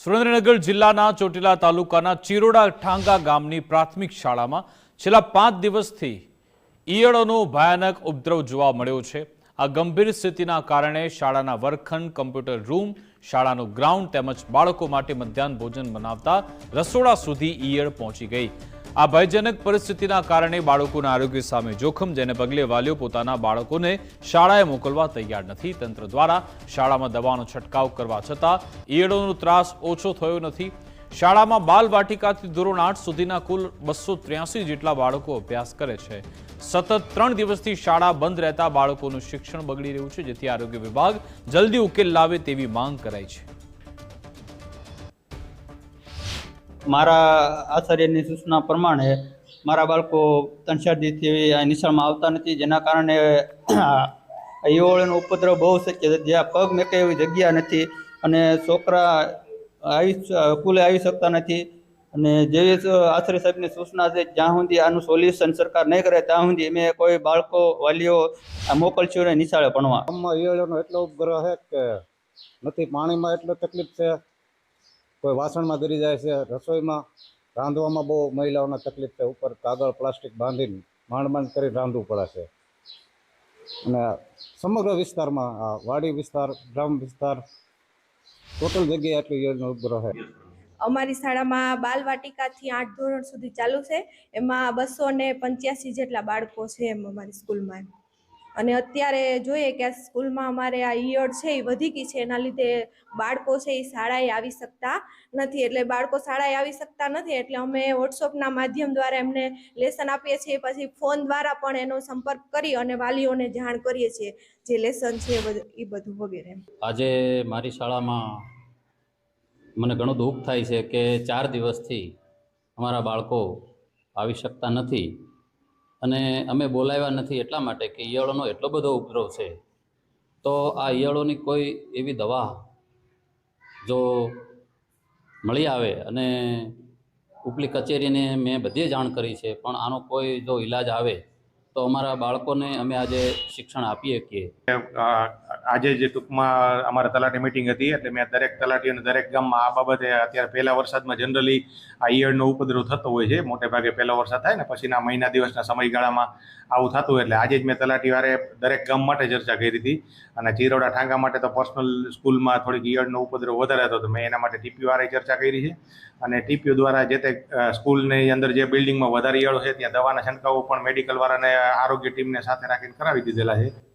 સુરેન્દ્રનગર જિલ્લાના ચોટીલા તાલુકાના ચિરોડા ઠાંગા ગામની પ્રાથમિક શાળામાં છેલ્લા 5 દિવસથી ઈયળોનો ભયાનક ઉપદ્રવ જોવા મળ્યો છે। આ ગંભીર સ્થિતિના કારણે શાળાના વર્ગખંડ, કમ્પ્યુટર રૂમ, શાળાનું ગ્રાઉન્ડ તેમજ બાળકો માટે મધ્યાહન ભોજન બનાવતા રસોડા સુધી ઈયળ પહોંચી ગઈ। આ ભયજનક પરિસ્થિતિના કારણે બાળકોના આરોગ્ય સામે જોખમ, જેને પગલે વાલીઓ પોતાના બાળકોને શાળાએ મોકલવા તૈયાર નથી। તંત્ર દ્વારા શાળામાં દવાનો છંટકાવ કરવા છતાં ઈયળોનો ત્રાસ ઓછો થયો નથી। શાળામાં બાલવાટિકાથી ધોરણ 8 સુધીના કુલ 283 જેટલા બાળકો અભ્યાસ કરે છે। સતત 3 દિવસથી શાળા બંધ રહેતા બાળકોનું શિક્ષણ બગડી રહ્યું છે, જેથી આરોગ્ય વિભાગ જલ્દી ઉકેલ લાવે તેવી માંગ કરાઈ છે। મારા આચાર્યની સૂચના પ્રમાણે મારા બાળકો 3-4 દિવસથી આ નિશાળમાં આવતા નથી, જેના કારણે ઈયળોનો ઉપદ્રવ બહુ છે કે જ્યાં પગ મેકે એવી જગ્યા નથી અને છોકરા સ્કૂલે આવી શકતા નથી। અને જેવી આચાર્ય સાહેબની સૂચના છે, જ્યાં સુધી આનું સોલ્યુશન સરકાર નહીં કરે ત્યાં સુધી અમે કોઈ બાળકો વાલીઓ મોકલશું ને નિશાળે ભણવા। ગામમાં ઈયળોનો એટલો ઉપગ્રહ છે કે નથી, પાણીમાં એટલો તકલીફ છે, કોઈ વાસણમાં ગરી જાય છે, રસોઈમાં રાંધવામાં બહુ મહિલાઓને તકલીફ છે, ઉપર કાગળ પ્લાસ્ટિક બાંધીને માંડ કરી રાંધવું પડે છે। અને સમગ્ર વિસ્તારમાં આ વાડી વિસ્તાર, ગ્રામ વિસ્તાર, ટોટલ જગ્યાએ એટલી ઈયળનો ઉપગ્રહ છે। અમારી શાળામાં બાલવાટિકાથી 8 ધોરણ સુધી ચાલુ છે, એમાં 285 જેટલા બાળકો છે એમ અમારી સ્કૂલમાં। અને અત્યારે જોઈએ કે આ સ્કૂલમાં અમારે આ ઈયળ છે એ વધી ગઈ છે, એના લીધે બાળકો છે એ શાળાએ આવી શકતા નથી। એટલે બાળકો શાળાએ આવી શકતા નથી એટલે અમે વોટ્સઅપના માધ્યમ દ્વારા એમને લેસન આપીએ છીએ, પછી ફોન દ્વારા પણ એનો સંપર્ક કરી અને વાલીઓને જાણ કરીએ છીએ જે લેસન છે એ બધું વગેરે। આજે મારી શાળામાં મને ઘણું દુઃખ થાય છે કે 4 દિવસથી અમારા બાળકો આવી શકતા નથી અને અમે બોલાવ્યા નથી એટલા માટે કે ઈયળોનો એટલો બધો ઉપદ્રવ છે। તો આ ઈયળોની કોઈ એવી દવા જો મળી આવે, અને ઉપલી કચેરીને મેં બધી જાણ કરી છે, પણ આનો કોઈ જો ઈલાજ આવે તો અમારા બાળકોને અમે આજે શિક્ષણ આપી શકીએ। આજે જે ટૂંકમાં અમારા તલાટી મિટિંગ હતી, એટલે મેં દરેક તલાટીઓને દરેક ગામમાં આ બાબતે અત્યારે પહેલા વરસાદમાં જનરલી આ ઈયળનો ઉપદ્રવ થતો હોય છે, મોટે ભાગે પહેલો વરસાદ થાય ને પછીના મહિના દિવસના સમયગાળામાં આવું થતું। એટલે આજે જ મેં તલાટીવારે દરેક ગામ માટે ચર્ચા કરી હતી અને ચિરોડા ઠાંગા માટે તો પર્સનલ સ્કૂલમાં થોડીક ઈયળનો ઉપદ્રવ વધારે હતો, તો મેં એના માટે ટીપીઓ વારે ચર્ચા કરી છે અને ટીપીઓ દ્વારા જે તે સ્કૂલની અંદર જે બિલ્ડિંગમાં વધારે ઈયળો છે ત્યાં દવાના છંટકાવો પણ મેડિકલ વાળાને આરોગ્ય ટીમને સાથે રાખીને કરાવી દીધેલા છે।